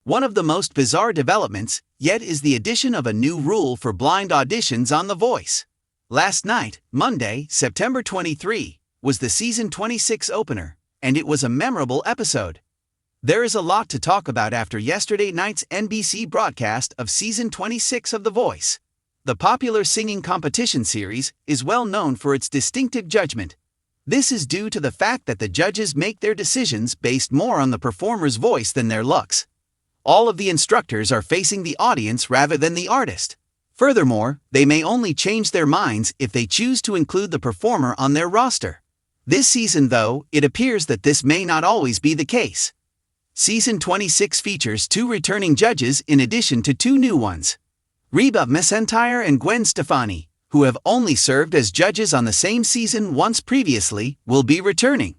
One of the most bizarre developments yet is the addition of a new rule for blind auditions on The Voice. Last night, Monday, September 23, was the season 26 opener, and it was a memorable episode. There is a lot to talk about after yesterday night's NBC broadcast of season 26 of The Voice. The popular singing competition series is well known for its distinctive judgment. This is due to the fact that the judges make their decisions based more on the performer's voice than their looks. All of the instructors are facing the audience rather than the artist. Furthermore, they may only change their minds if they choose to include the performer on their roster. This season, though, it appears that this may not always be the case. Season 26 features 2 returning judges in addition to 2 new ones. Reba, McEntire and Gwen Stefani, who have only served as judges on the same season once previously, will be returning.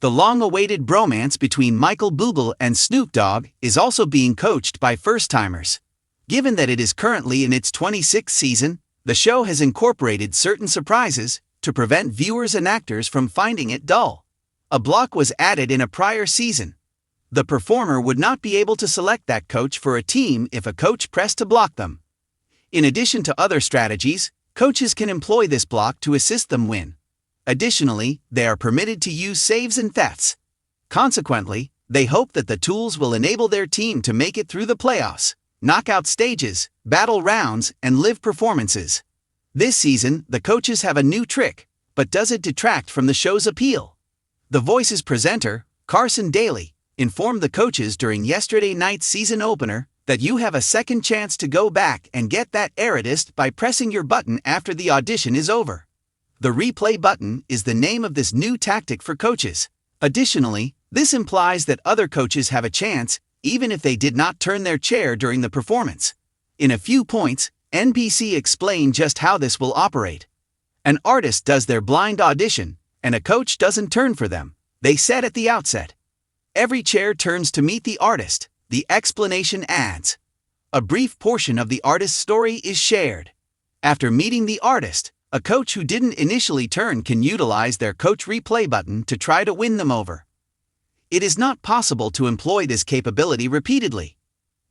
The long-awaited bromance between Michael Bublé and Snoop Dogg is also being coached by first-timers. Given that it is currently in its 26th season, the show has incorporated certain surprises to prevent viewers and actors from finding it dull. A block was added in a prior season. The performer would not be able to select that coach for a team if a coach pressed to block them. In addition to other strategies, coaches can employ this block to assist them win. Additionally, they are permitted to use saves and thefts. Consequently, they hope that the tools will enable their team to make it through the playoffs, knockout stages, battle rounds, and live performances. This season, the coaches have a new trick, but does it detract from the show's appeal? The Voice's presenter, Clarkson, informed the coaches during yesterday night's season opener that you have a second chance to go back and get that artist by pressing your button after the audition is over. The replay button is the name of this new tactic for coaches. Additionally, this implies that other coaches have a chance, even if they did not turn their chair during the performance. In a few points, NBC explained just how this will operate. An artist does their blind audition, and a coach doesn't turn for them, they said at the outset. Every chair turns to meet the artist, the explanation adds. A brief portion of the artist's story is shared. After meeting the artist, a coach who didn't initially turn can utilize their coach replay button to try to win them over. It is not possible to employ this capability repeatedly.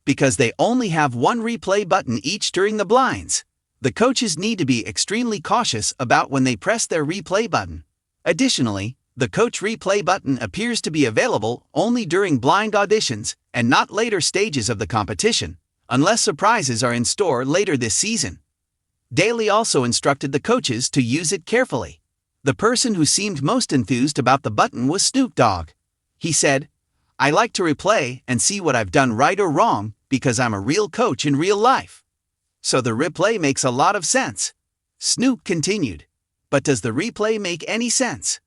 Because they only have one replay button each during the blinds, the coaches need to be extremely cautious about when they press their replay button. Additionally, the coach replay button appears to be available only during blind auditions and not later stages of the competition, unless surprises are in store later this season. Daly also instructed the coaches to use it carefully. The person who seemed most enthused about the button was Snoop Dogg. He said, "I like to replay and see what I've done right or wrong because I'm a real coach in real life. So the replay makes a lot of sense." Snoop continued, "But does the replay make any sense?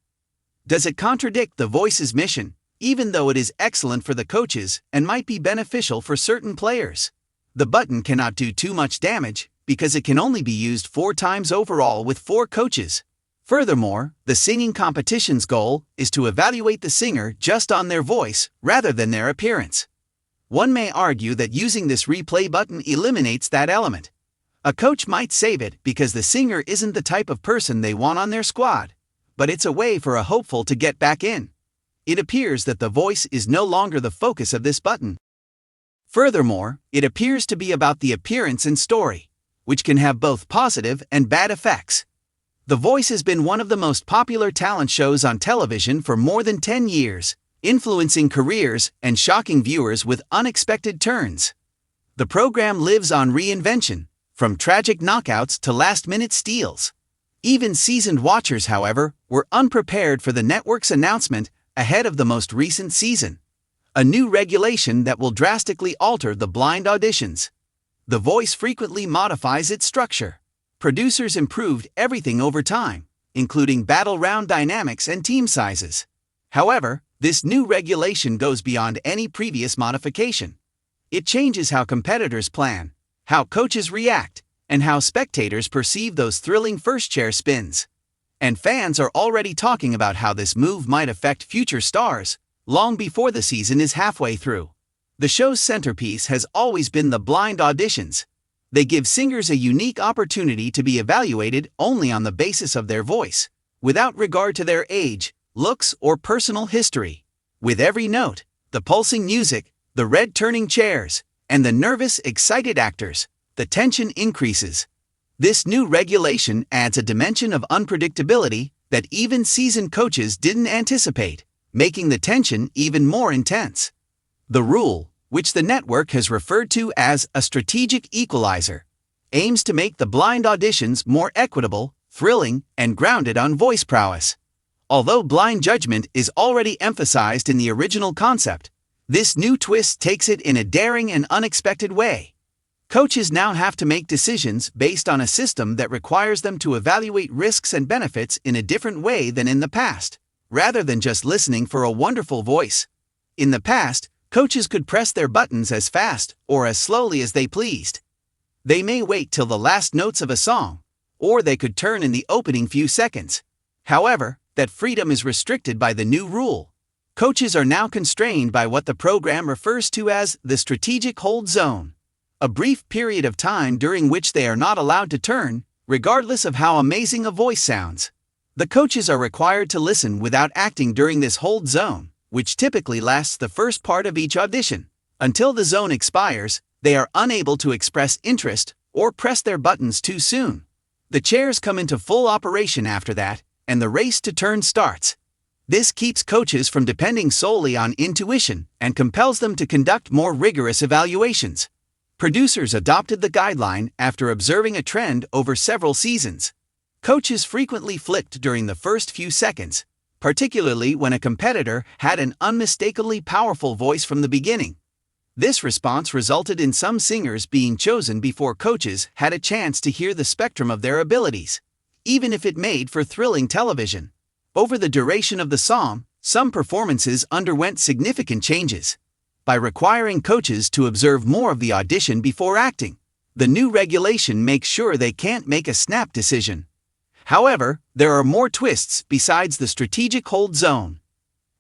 Does it contradict The Voice's mission, even though it is excellent for the coaches and might be beneficial for certain players? The button cannot do too much damage because it can only be used 4 times overall with 4 coaches. Furthermore, the singing competition's goal is to evaluate the singer just on their voice rather than their appearance. One may argue that using this replay button eliminates that element. A coach might save it because the singer isn't the type of person they want on their squad, but it's a way for a hopeful to get back in. It appears that the voice is no longer the focus of this button. Furthermore, it appears to be about the appearance and story, which can have both positive and bad effects. The Voice has been one of the most popular talent shows on television for more than 10 years, influencing careers and shocking viewers with unexpected turns. The program lives on reinvention, from tragic knockouts to last-minute steals. Even seasoned watchers, however, were unprepared for the network's announcement ahead of the most recent season. A new regulation that will drastically alter the blind auditions. The Voice frequently modifies its structure. Producers improved everything over time, including battle round dynamics and team sizes. However, this new regulation goes beyond any previous modification. It changes how competitors plan, how coaches react, and how spectators perceive those thrilling first-chair spins. And fans are already talking about how this move might affect future stars, long before the season is halfway through. The show's centerpiece has always been the blind auditions. They give singers a unique opportunity to be evaluated only on the basis of their voice, without regard to their age, looks, or personal history. With every note, the pulsing music, the red turning chairs, and the nervous, excited actors, the tension increases. This new regulation adds a dimension of unpredictability that even seasoned coaches didn't anticipate, making the tension even more intense. The rule, which the network has referred to as a strategic equalizer, aims to make the blind auditions more equitable, thrilling, and grounded on voice prowess. Although blind judgment is already emphasized in the original concept, this new twist takes it in a daring and unexpected way. Coaches now have to make decisions based on a system that requires them to evaluate risks and benefits in a different way than in the past, rather than just listening for a wonderful voice. In the past, coaches could press their buttons as fast or as slowly as they pleased. They may wait till the last notes of a song, or they could turn in the opening few seconds. However, that freedom is restricted by the new rule. Coaches are now constrained by what the program refers to as the strategic hold zone, a brief period of time during which they are not allowed to turn, regardless of how amazing a voice sounds. The coaches are required to listen without acting during this hold zone, which typically lasts the first part of each audition. Until the zone expires, they are unable to express interest or press their buttons too soon. The chairs come into full operation after that, and the race to turn starts. This keeps coaches from depending solely on intuition and compels them to conduct more rigorous evaluations. Producers adopted the guideline after observing a trend over several seasons. Coaches frequently flicked during the first few seconds, particularly when a competitor had an unmistakably powerful voice from the beginning. This response resulted in some singers being chosen before coaches had a chance to hear the spectrum of their abilities, even if it made for thrilling television. Over the duration of the song, some performances underwent significant changes. By requiring coaches to observe more of the audition before acting, the new regulation makes sure they can't make a snap decision. However, there are more twists besides the strategic hold zone.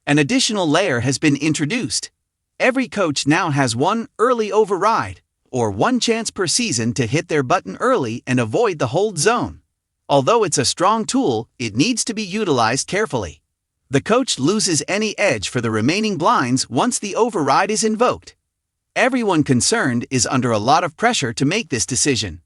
An additional layer has been introduced. Every coach now has one early override, or one chance per season to hit their button early and avoid the hold zone. Although it's a strong tool, it needs to be utilized carefully. The coach loses any edge for the remaining blinds once the override is invoked. Everyone concerned is under a lot of pressure to make this decision.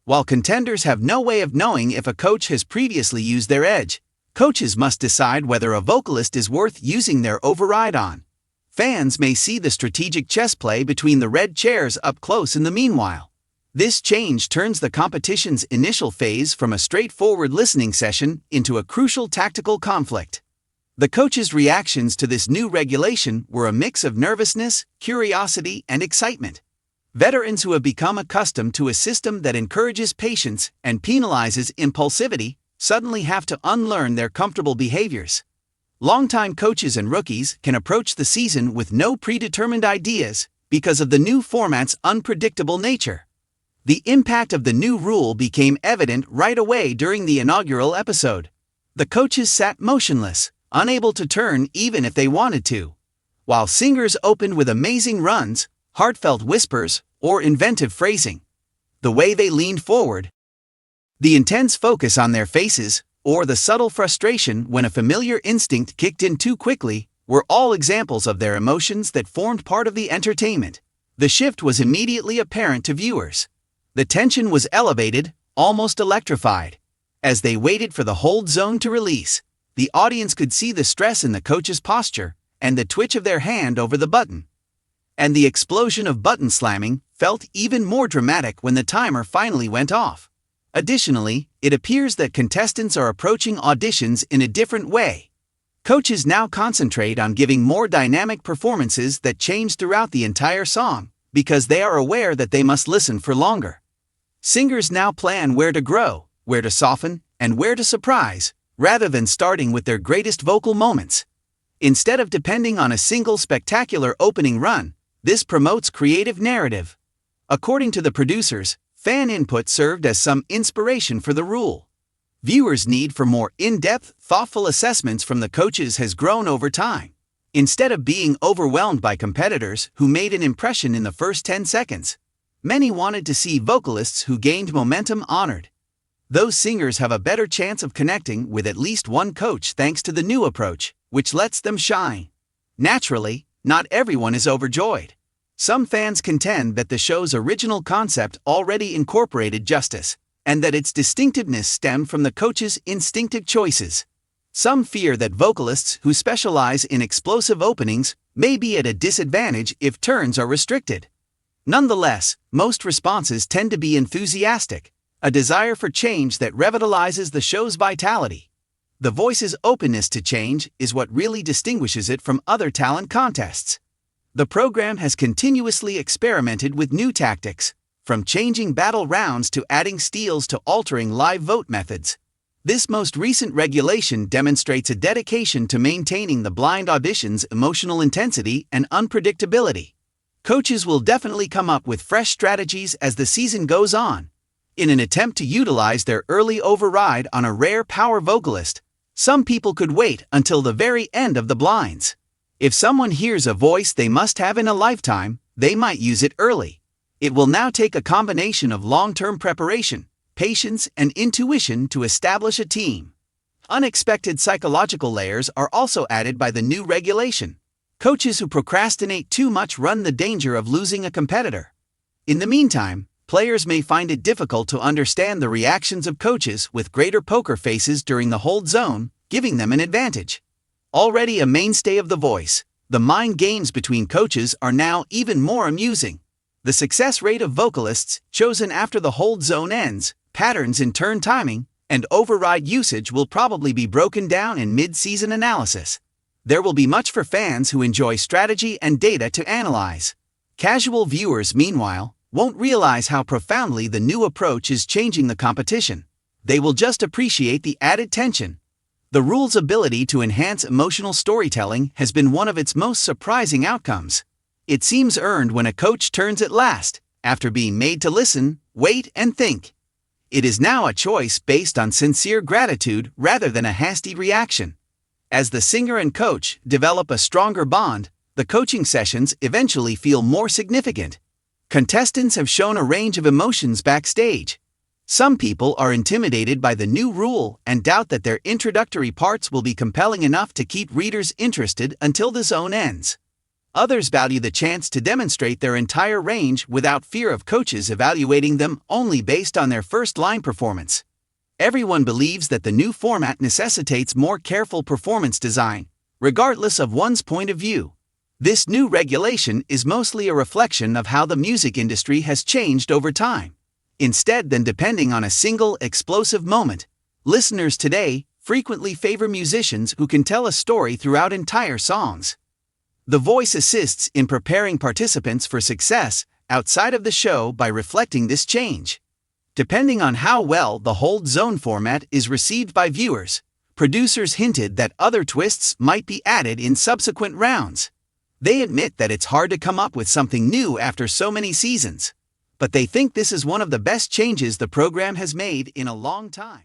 While contenders have no way of knowing if a coach has previously used their edge, coaches must decide whether a vocalist is worth using their override on. Fans may see the strategic chess play between the red chairs up close in the meanwhile. This change turns the competition's initial phase from a straightforward listening session into a crucial tactical conflict. The coaches' reactions to this new regulation were a mix of nervousness, curiosity, and excitement. Veterans who have become accustomed to a system that encourages patience and penalizes impulsivity suddenly have to unlearn their comfortable behaviors. Longtime coaches and rookies can approach the season with no predetermined ideas because of the new format's unpredictable nature. The impact of the new rule became evident right away during the inaugural episode. The coaches sat motionless, unable to turn even if they wanted to, while singers opened with amazing runs, heartfelt whispers, or inventive phrasing. The way they leaned forward, the intense focus on their faces, or the subtle frustration when a familiar instinct kicked in too quickly, were all examples of their emotions that formed part of the entertainment. The shift was immediately apparent to viewers. The tension was elevated, almost electrified. As they waited for the hold zone to release, the audience could see the stress in the coach's posture and the twitch of their hand over the button. And the explosion of button slamming felt even more dramatic when the timer finally went off. Additionally, it appears that contestants are approaching auditions in a different way. Coaches now concentrate on giving more dynamic performances that change throughout the entire song, because they are aware that they must listen for longer. Singers now plan where to grow, where to soften, and where to surprise, rather than starting with their greatest vocal moments. Instead of depending on a single spectacular opening run, this promotes creative narrative. According to the producers, fan input served as some inspiration for the rule. Viewers' need for more in-depth, thoughtful assessments from the coaches has grown over time. Instead of being overwhelmed by competitors who made an impression in the first 10 seconds, many wanted to see vocalists who gained momentum honored. Those singers have a better chance of connecting with at least one coach thanks to the new approach, which lets them shine. Naturally, not everyone is overjoyed. Some fans contend that the show's original concept already incorporated justice, and that its distinctiveness stemmed from the coaches' instinctive choices. Some fear that vocalists who specialize in explosive openings may be at a disadvantage if turns are restricted. Nonetheless, most responses tend to be enthusiastic, a desire for change that revitalizes the show's vitality. The Voice's openness to change is what really distinguishes it from other talent contests. The program has continuously experimented with new tactics, from changing battle rounds to adding steals to altering live vote methods. This most recent regulation demonstrates a dedication to maintaining the blind audition's emotional intensity and unpredictability. Coaches will definitely come up with fresh strategies as the season goes on. In an attempt to utilize their early override on a rare power vocalist, some people could wait until the very end of the blinds. If someone hears a voice they must have in a lifetime, they might use it early. It will now take a combination of long-term preparation, patience, and intuition to establish a team. Unexpected psychological layers are also added by the new regulation. Coaches who procrastinate too much run the danger of losing a competitor. In the meantime, players may find it difficult to understand the reactions of coaches with greater poker faces during the hold zone, giving them an advantage. Already a mainstay of The Voice, the mind games between coaches are now even more amusing. The success rate of vocalists chosen after the hold zone ends, patterns in turn timing, and override usage will probably be broken down in mid-season analysis. There will be much for fans who enjoy strategy and data to analyze. Casual viewers, meanwhile, won't realize how profoundly the new approach is changing the competition. They will just appreciate the added tension. The rule's ability to enhance emotional storytelling has been one of its most surprising outcomes. It seems earned when a coach turns at last, after being made to listen, wait, and think. It is now a choice based on sincere gratitude rather than a hasty reaction. As the singer and coach develop a stronger bond, the coaching sessions eventually feel more significant. Contestants have shown a range of emotions backstage. Some people are intimidated by the new rule and doubt that their introductory parts will be compelling enough to keep readers interested until the zone ends. Others value the chance to demonstrate their entire range without fear of coaches evaluating them only based on their first-line performance. Everyone believes that the new format necessitates more careful performance design, regardless of one's point of view. This new regulation is mostly a reflection of how the music industry has changed over time. Instead than depending on a single explosive moment, listeners today frequently favor musicians who can tell a story throughout entire songs. The Voice assists in preparing participants for success outside of the show by reflecting this change. Depending on how well the hold zone format is received by viewers, producers hinted that other twists might be added in subsequent rounds. They admit that it's hard to come up with something new after so many seasons, but they think this is one of the best changes the program has made in a long time.